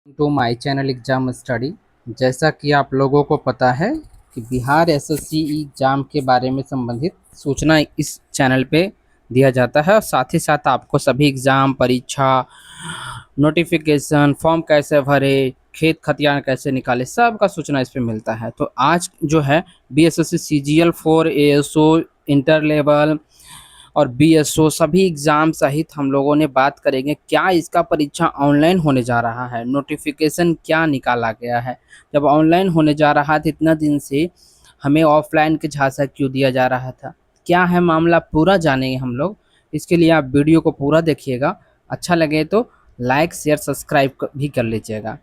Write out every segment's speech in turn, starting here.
To my channel exam study. जैसा कि आप लोगों को पता है कि बिहार एसएससी एग्जाम के बारे में संबंधित सूचना इस चैनल पे दिया जाता है और साथ ही साथ आपको सभी एग्जाम परीक्षा नोटिफिकेशन फॉर्म कैसे भरे खेत खतियान कैसे निकाले सब का सूचना इस पे मिलता है। तो आज जो है BSSC CGL 4 ASO inter level और बीएसओ सभी एग्जाम सहित हम लोगों ने बात करेंगे क्या इसका परीक्षा ऑनलाइन होने जा रहा है, नोटिफिकेशन क्या निकाला गया है। जब ऑनलाइन होने जा रहा था इतना दिन से हमें ऑफलाइन के झांसा क्यों दिया जा रहा था, क्या है मामला, पूरा जानेंगे हम लोग। इसके लिए आप वीडियो को पूरा देखिएगा, अच्छा लगे तो लाइक शेयर सब्सक्राइब भी कर लीजिएगा।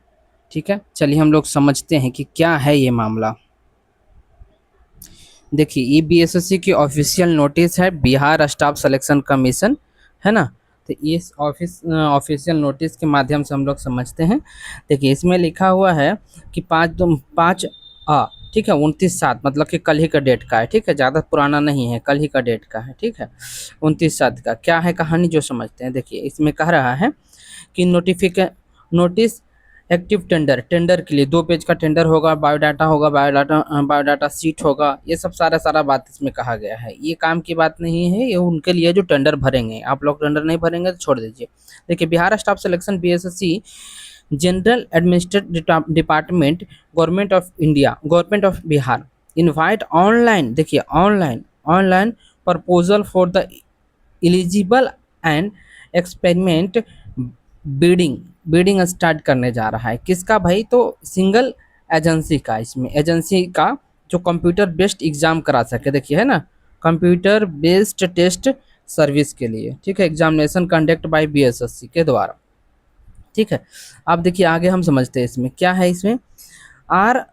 ठीक है, चलिए हम लोग समझते हैं कि क्या है ये मामला। देखिए ये बीएसएससी की ऑफिशियल नोटिस है, बिहार स्टाफ सिलेक्शन कमीशन है ना। तो इस ऑफिशियल नोटिस के माध्यम से हम लोग समझते हैं। देखिए इसमें लिखा हुआ है कि 5 ठीक है 29/7 मतलब कि कल ही का डेट का है। ठीक है, ज़्यादा पुराना नहीं है, कल ही का डेट का है। ठीक है, 29/7 का क्या है कहानी जो समझते हैं। देखिए इसमें कह रहा है कि नोटिस एक्टिव टेंडर, टेंडर के लिए 2 पेज का टेंडर होगा, बायोडाटा होगा, बायोडाटा सीट होगा, ये सब सारा बात इसमें कहा गया है। ये काम की बात नहीं है, ये उनके लिए जो टेंडर भरेंगे। आप लोग टेंडर नहीं भरेंगे तो छोड़ दीजिए। देखिए Bihar staff selection BSSC general administrative department government of India government of Bihar invite online, देखिए online proposal for the eligible and experiment bidding start करने जा रहा है। किसका भाई, तो सिंगल एजेंसी का। इसमें एजेंसी का जो कंप्यूटर बेस्ड एग्जाम करा सके, देखिए है ना, कंप्यूटर बेस्ड टेस्ट सर्विस के लिए। ठीक है, एग्जामिनेशन कंडक्ट बाय बीएसएससी के द्वारा। ठीक है, अब देखिए आगे हम समझते हैं इसमें क्या है। इसमें आर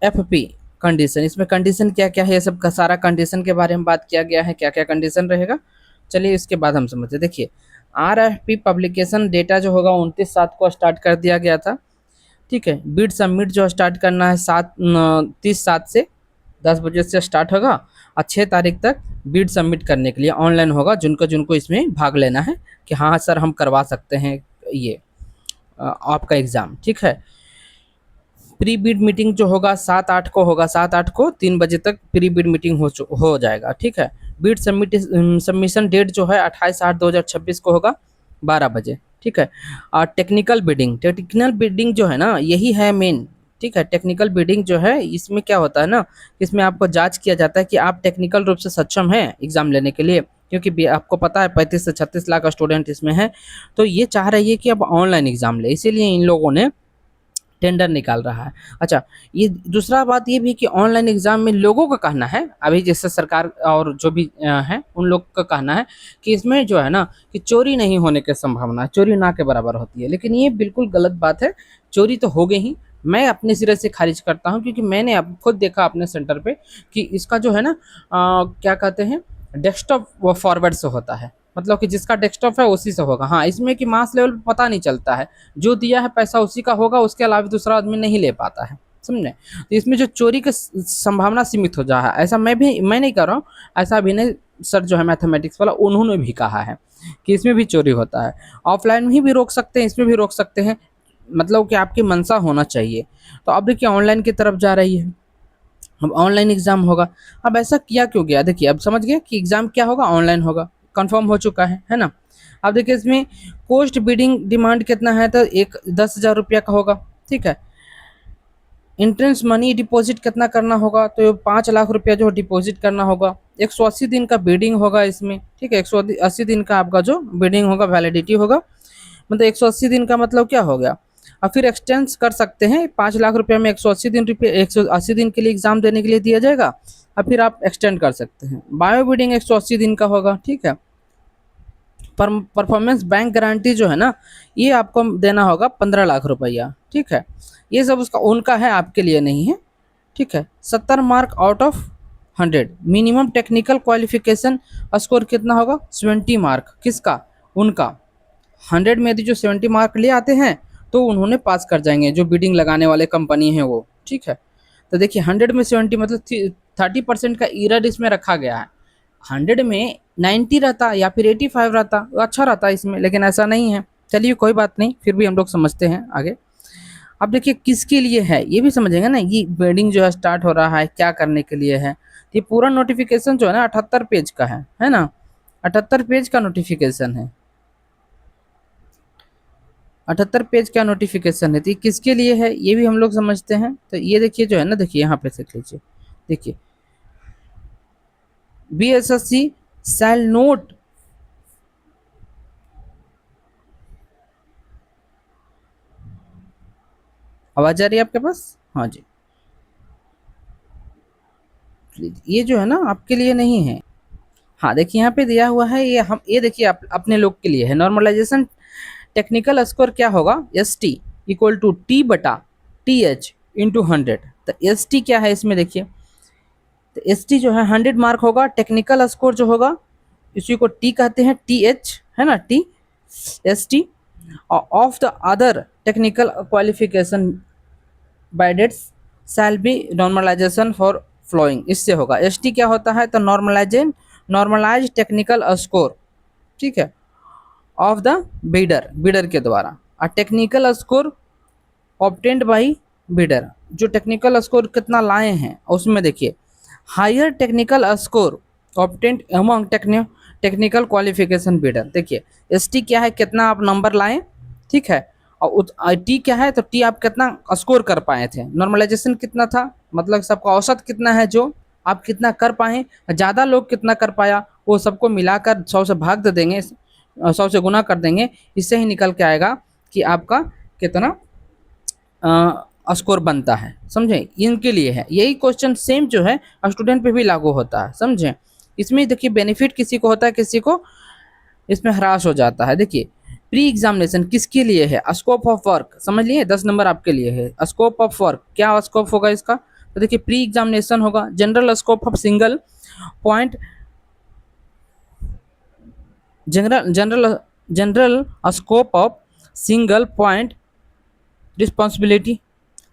एफ पी कंडीशन, इसमें कंडीशन क्या क्या है, ये सब का सारा कंडीशन के बारे में बात किया गया है, क्या क्या कंडीशन रहेगा। चलिए इसके बाद हम समझते। देखिए आरएफपी पब्लिकेशन डेटा जो होगा 29/7 को स्टार्ट कर दिया गया था। ठीक है, बिड सबमिट जो स्टार्ट करना है 30/7 से 10 बजे से स्टार्ट होगा और 6 तारीख तक बिड सबमिट करने के लिए ऑनलाइन होगा। जिनको जिनको इसमें भाग लेना है कि हाँ सर हम करवा सकते हैं ये आपका एग्ज़ाम। ठीक है, प्री बिड मीटिंग जो होगा 7/8 को होगा, 7/8 को 3 बजे तक प्री बिड मीटिंग हो जाएगा। ठीक है, बिड सबमिशन डेट जो है 28/8/2026 को होगा 12 बजे। ठीक है, और टेक्निकल बिडिंग जो है ना यही है मेन। ठीक है, टेक्निकल बिडिंग जो है इसमें क्या होता है ना, इसमें आपको जांच किया जाता है कि आप टेक्निकल रूप से सक्षम हैं एग्जाम लेने के लिए, क्योंकि आपको पता है 35 से 36 लाख स्टूडेंट इसमें है। तो ये चाह रही है कि अब ऑनलाइन एग्जाम ले, इसीलिए इन लोगों ने टेंडर निकाल रहा है। अच्छा, ये दूसरा बात ये भी कि ऑनलाइन एग्जाम में लोगों का कहना है, अभी जैसे सरकार और जो भी हैं उन लोग का कहना है कि इसमें जो है ना कि चोरी नहीं होने की संभावना है, चोरी ना के बराबर होती है। लेकिन ये बिल्कुल गलत बात है, चोरी तो हो गई ही। मैं अपने सिरे से खारिज करता हूँ, क्योंकि मैंने अब खुद देखा अपने सेंटर पे कि इसका जो है ना क्या कहते हैं, डेस्कटॉप वो फॉरवर्ड से होता है, मतलब कि जिसका डेस्कटॉप है उसी से होगा। हाँ, इसमें कि मास लेवल पे पता नहीं चलता है, जो दिया है पैसा उसी का होगा, उसके अलावा दूसरा आदमी नहीं ले पाता है, समझे। तो इसमें जो चोरी की संभावना सीमित हो जा है। ऐसा मैं नहीं कर रहा हूँ, ऐसा अभिनय सर जो है मैथमेटिक्स वाला उन्होंने भी कहा है कि इसमें भी चोरी होता है। ऑफलाइन में भी रोक सकते हैं, इसमें भी रोक सकते हैं, मतलब कि आपकी मंशा होना चाहिए। तो अब देखिए ऑनलाइन की तरफ जा रही है, अब ऑनलाइन एग्जाम होगा। अब ऐसा किया क्यों गया, देखिए अब समझ गए कि एग्जाम क्या होगा, ऑनलाइन होगा, कंफर्म हो चुका है ना। अब देखिए इसमें पोस्ट बिडिंग डिमांड कितना है, तो 10,000 रुपया का होगा। ठीक है, इंट्रेंस मनी डिपॉजिट कितना करना होगा, तो 5 लाख रुपया जो डिपॉजिट करना होगा। 180 दिन का बिडिंग होगा इसमें। ठीक है, 180 दिन का आपका जो बिडिंग होगा, वैलिडिटी होगा, मतलब 180 दिन का मतलब क्या हो गया। और फिर एक्सटेंस कर सकते हैं, 5 लाख रुपये में 180 दिन के लिए एग्जाम देने के लिए दिया जाएगा, और फिर आप एक्सटेंड कर सकते हैं। बायो बिडिंग 180 दिन का होगा। ठीक है, परफॉर्मेंस बैंक गारंटी जो है ना ये आपको देना होगा 15 लाख रुपया। ठीक है, ये सब उसका उनका है, आपके लिए नहीं है। ठीक है, 70 mark out of 100, minimum technical qualification score कितना होगा, 70 मार्क, किसका, उनका। 100 में यदि जो 70 मार्क ले आते हैं तो उन्होंने पास कर जाएंगे, जो बिडिंग लगाने वाले कंपनी है वो। ठीक है, तो देखिए 100 में 70 मतलब 30% का एरर इसमें रखा गया है। 100 में 90 रहता या फिर 85 रहता, अच्छा रहता इसमें, लेकिन ऐसा नहीं है। चलिए कोई बात नहीं, फिर भी हम लोग समझते हैं आगे। अब देखिए किसके लिए है ये भी समझेंगे ना, ये वेडिंग जो है स्टार्ट हो रहा है क्या करने के लिए है। तो ये पूरा नोटिफिकेशन जो है ना 78 पेज का है ना, 78 पेज का नोटिफिकेशन है, 78 पेज का नोटिफिकेशन है। तो ये किसके लिए है ये भी हम लोग समझते हैं। तो ये देखिए जो है ना, देखिए यहाँ पे देख लीजिए, देखिए BSSC शैल नोट, आवाज आ रही है आपके पास? हाँ जी, ये जो है ना आपके लिए नहीं है। हाँ देखिए यहाँ पे दिया हुआ है, ये देखिए अपने लोग के लिए है। नॉर्मलाइजेशन टेक्निकल स्कोर क्या होगा, ST equal to T/TH into 100। तो ST क्या है इसमें देखिए, तो ST जो है 100 मार्क होगा। टेक्निकल स्कोर जो होगा इसी को T कहते हैं, TH है ना, ST of the other technical qualification bidders shall be normalisation for flowing. इससे होगा ST क्या होता है, तो नॉर्मलाइज टेक्निकल स्कोर, ठीक है, ऑफ द बिडर के द्वारा। A technical score obtained by bidder, जो टेक्निकल स्कोर कितना लाए हैं उसमें देखिए, higher technical score obtained among technical qualification bidder. देखिए ST क्या है, कितना आप नंबर लाए, ठीक है, और T क्या है, तो T आप कितना स्कोर कर पाए थे। नॉर्मलाइजेशन कितना था, मतलब सबका औसत कितना है जो आप कितना कर पाए, ज़्यादा लोग कितना कर पाया, वो सबको मिलाकर 100 से भाग दे देंगे, 100 से गुना कर देंगे, इससे ही निकल के आएगा कि आपका कितना स्कोर बनता है। समझे, इनके लिए है। यही क्वेश्चन सेम जो है स्टूडेंट पे भी लागू होता है, समझे। इसमें देखिए बेनिफिट किसी को होता है, किसी को इसमें हरास हो जाता है। देखिए प्री एग्जामिनेशन किसके लिए है, स्कोप ऑफ वर्क, समझ लिए 10 नंबर आपके लिए है। स्कोप ऑफ वर्क, क्या स्कोप होगा इसका, तो देखिए प्री एग्जामिनेशन होगा general scope of single point, general scope of single point responsibility.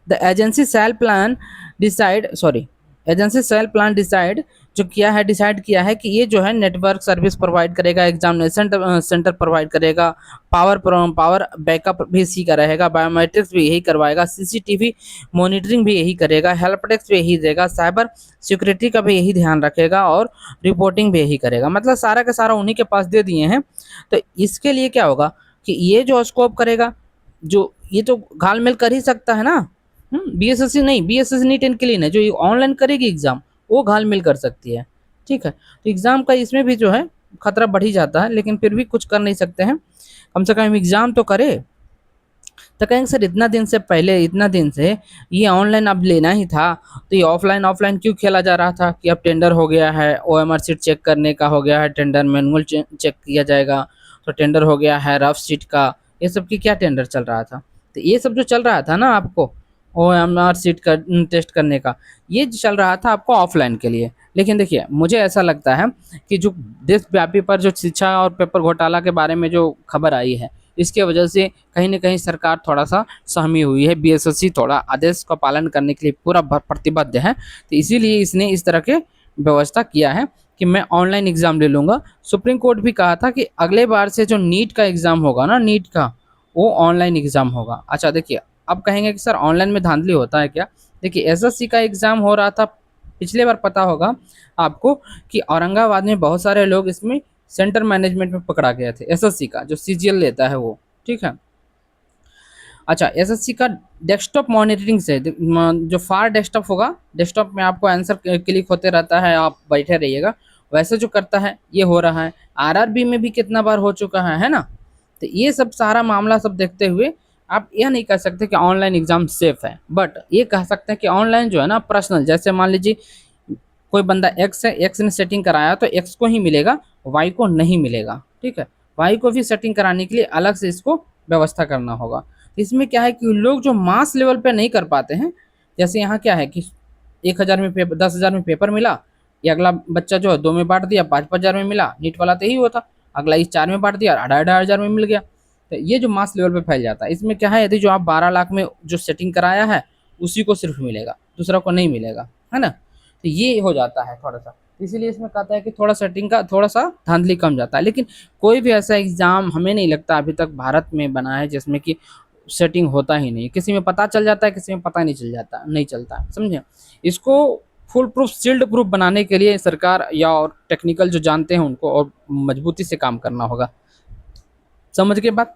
The agency cell plan decide, sorry, agency cell plan decide जो किया है, डिसाइड किया है कि ये जो है नेटवर्क सर्विस प्रोवाइड करेगा, एग्जामिनेशन सेंटर प्रोवाइड करेगा, पावर बैकअप भी इसी का रहेगा, बायोमेट्रिक्स भी यही करवाएगा, CCTV मॉनिटरिंग भी यही करेगा, हेल्प डेस्क भी यही देगा, साइबर सिक्योरिटी का भी यही ध्यान रखेगा और रिपोर्टिंग भी यही करेगा। मतलब सारा का सारा उन्हीं के पास दे दिए हैं। तो इसके लिए क्या होगा कि ये जो स्कोप करेगा, जो ये तो घाल मेल कर ही सकता है ना। BSSC नहीं, BSSC नीट एंड क्लीन है, जो ऑनलाइन करेगी एग्जाम वो घाल मिल कर सकती है, ठीक है। तो एग्जाम का इसमें भी जो है खतरा बढ़ ही जाता है, लेकिन फिर भी कुछ कर नहीं सकते हैं, कम से कम एग्जाम तो करे। तो कहेंगे सर इतना दिन से पहले, इतना दिन से ये ऑनलाइन अब लेना ही था, तो ये ऑफलाइन ऑफलाइन क्यों खेला जा रहा था कि अब टेंडर हो गया है, OMR सीट चेक करने का हो गया है टेंडर, मैनुअल चेक किया जाएगा, तो टेंडर हो गया है रफ सीट का, ये सब की क्या टेंडर चल रहा था। तो ये सब जो चल रहा था ना आपको OMR सीट का टेस्ट करने का, ये चल रहा था आपको ऑफलाइन के लिए। लेकिन देखिए मुझे ऐसा लगता है कि जो देशव्यापी पर जो शिक्षा और पेपर घोटाला के बारे में जो खबर आई है, इसके वजह से कहीं न कहीं सरकार थोड़ा सा सहमी हुई है। BSSC थोड़ा आदेश का पालन करने के लिए पूरा प्रतिबद्ध है, तो इसीलिए इसने इस तरह के व्यवस्था किया है कि मैं ऑनलाइन एग्ज़ाम ले लूँगा। सुप्रीम कोर्ट भी कहा था कि अगले बार से जो नीट का एग्ज़ाम होगा ना, नीट का, वो ऑनलाइन एग्ज़ाम होगा। अच्छा देखिए, अब कहेंगे कि सर ऑनलाइन में धांधली होता है क्या? देखिए SSC का एग्ज़ाम हो रहा था पिछले बार, पता होगा आपको कि औरंगाबाद में बहुत सारे लोग इसमें सेंटर मैनेजमेंट में पकड़ा गए थे। SSC का जो CGL लेता है वो, ठीक है। अच्छा SSC का डेस्कटॉप मॉनिटरिंग से जो फार डेस्कटॉप होगा, डेस्कटॉप में आपको आंसर क्लिक होते रहता है, आप बैठे रहिएगा, वैसे जो करता है ये हो रहा है। RRB में भी कितना बार हो चुका है ना। तो ये सब सारा मामला सब देखते हुए आप यह नहीं कह सकते कि ऑनलाइन एग्ज़ाम सेफ़ है, बट ये कह सकते हैं कि ऑनलाइन जो है ना पर्सनल, जैसे मान लीजिए कोई बंदा X है, X ने सेटिंग कराया तो X को ही मिलेगा, Y को नहीं मिलेगा, ठीक है। Y को भी सेटिंग कराने के लिए अलग से इसको व्यवस्था करना होगा। इसमें क्या है कि लोग जो मास लेवल पे नहीं कर पाते हैं, जैसे यहाँ क्या है कि 1000 में पेपर, 10,000 में पेपर मिला, ये अगला बच्चा जो है 2 में बांट दिया, 5-5 हज़ार में मिला, नीट वाला तो यही हुआ था, अगला इस 4 में बांट दिया, 2,500 हज़ार में मिल गया। तो ये जो मास लेवल पे फैल जाता है, इसमें क्या है, यदि जो आप 12 लाख में जो सेटिंग कराया है उसी को सिर्फ मिलेगा, दूसरा को नहीं मिलेगा, है ना। तो ये हो जाता है थोड़ा सा, इसीलिए इसमें कहता है कि थोड़ा सेटिंग का थोड़ा सा धांधली कम जाता है। लेकिन कोई भी ऐसा एग्ज़ाम हमें नहीं लगता अभी तक भारत में बना है जिसमें कि सेटिंग होता ही नहीं, किसी में पता चल जाता है, किसी में पता नहीं चलता, समझे। इसको फुल प्रूफ सील्ड प्रूफ बनाने के लिए सरकार या और टेक्निकल जो जानते हैं उनको और मजबूती से काम करना होगा। समझ के बाद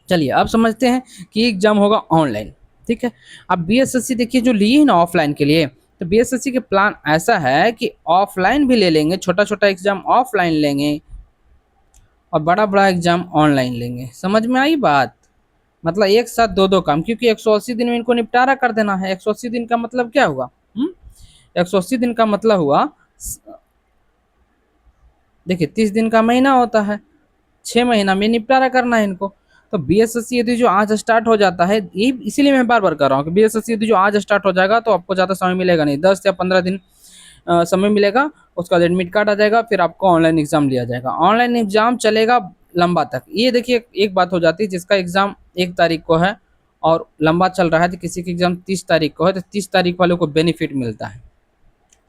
चलिए अब समझते हैं कि एग्जाम होगा ऑनलाइन, ठीक है। अब बीएसएससी देखिए जो लिए है ना ऑफलाइन के लिए, तो बीएसएससी के प्लान ऐसा है कि ऑफलाइन भी ले लेंगे, छोटा छोटा एग्जाम ऑफलाइन लेंगे और बड़ा बड़ा एग्जाम ऑनलाइन लेंगे। समझ में आई बात, मतलब एक साथ दो दो काम, क्योंकि 180 दिन में इनको निपटारा कर देना है। 180 दिन का मतलब क्या हुआ? 180 दिन का मतलब हुआ, देखिए 30 दिन का महीना होता है, 6 महीना में निपटारा करना है इनको। तो बीएसएससी यदि जो आज स्टार्ट हो जाता है, ये इसीलिए मैं बार बार कर रहा हूँ कि बीएसएससी यदि जो आज स्टार्ट हो जाएगा तो आपको ज़्यादा समय मिलेगा नहीं, 10 या 15 दिन समय मिलेगा। उसका एडमिट कार्ड आ जाएगा, फिर आपको ऑनलाइन एग्जाम लिया जाएगा। ऑनलाइन एग्जाम चलेगा लंबा तक। ये देखिए एक बात हो जाती है, जिसका एग्जाम 1 तारीख को है और लंबा चल रहा है, तो किसी का एग्जाम 30 तारीख को है, तो 30 तारीख वालों को बेनिफिट मिलता है,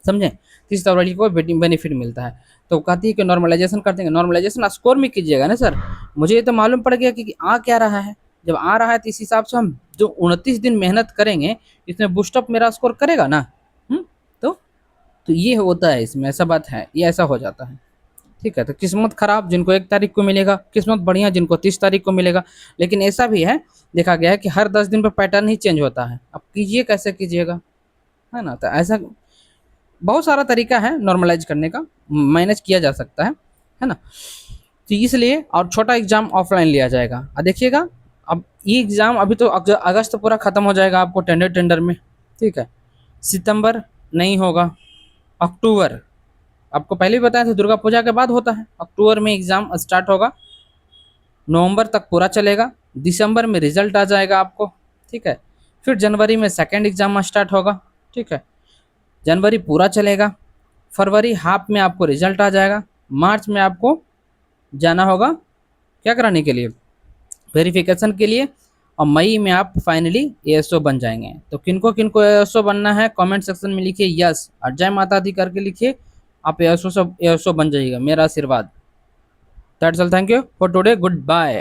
समझे। 30 तारीख को बेनिफिट मिलता है। तो कहती है कि नॉर्मलाइजेशन कर देंगे। नॉर्मलाइजेशन स्कोर में कीजिएगा ना सर, मुझे ये तो मालूम पड़ गया कि आ क्या रहा है। जब आ रहा है तो इस हिसाब से हम जो 29 दिन मेहनत करेंगे, इसमें बूस्टअप मेरा स्कोर करेगा ना। तो ये होता है इसमें, ऐसा बात है, ये ऐसा हो जाता है, ठीक है। तो किस्मत खराब जिनको 1 तारीख को मिलेगा, किस्मत बढ़िया जिनको 30 तारीख को मिलेगा। लेकिन ऐसा भी है, देखा गया है कि हर 10 दिन पर पैटर्न ही चेंज होता है। अब कीजिए कैसे कीजिएगा, है ना। तो ऐसा बहुत सारा तरीका है नॉर्मलाइज करने का, मैनेज किया जा सकता है ना। तो इसलिए और छोटा एग्जाम ऑफलाइन लिया जाएगा। देखिएगा अब ये एग्जाम अभी तो अगस्त पूरा खत्म हो जाएगा आपको टेंडर में, ठीक है। सितंबर नहीं होगा, अक्टूबर, आपको पहले भी बताया था दुर्गा पूजा के बाद होता है। अक्टूबर में एग्जाम स्टार्ट होगा, नवंबर तक पूरा चलेगा, दिसंबर में रिजल्ट आ जाएगा आपको, ठीक है। फिर जनवरी में सेकेंड एग्जाम स्टार्ट होगा, ठीक है। जनवरी पूरा चलेगा, फरवरी हाफ में आपको रिजल्ट आ जाएगा, मार्च में आपको जाना होगा क्या कराने के लिए, वेरिफिकेशन के लिए, और मई में आप फाइनली एएसओ बन जाएंगे। तो किनको किनको एएसओ बनना है कमेंट सेक्शन में लिखिए यस, और जय माता दी करके लिखिए, आप एएसओ बन जाइएगा, मेरा आशीर्वाद। That's all, thank you for today, good bye.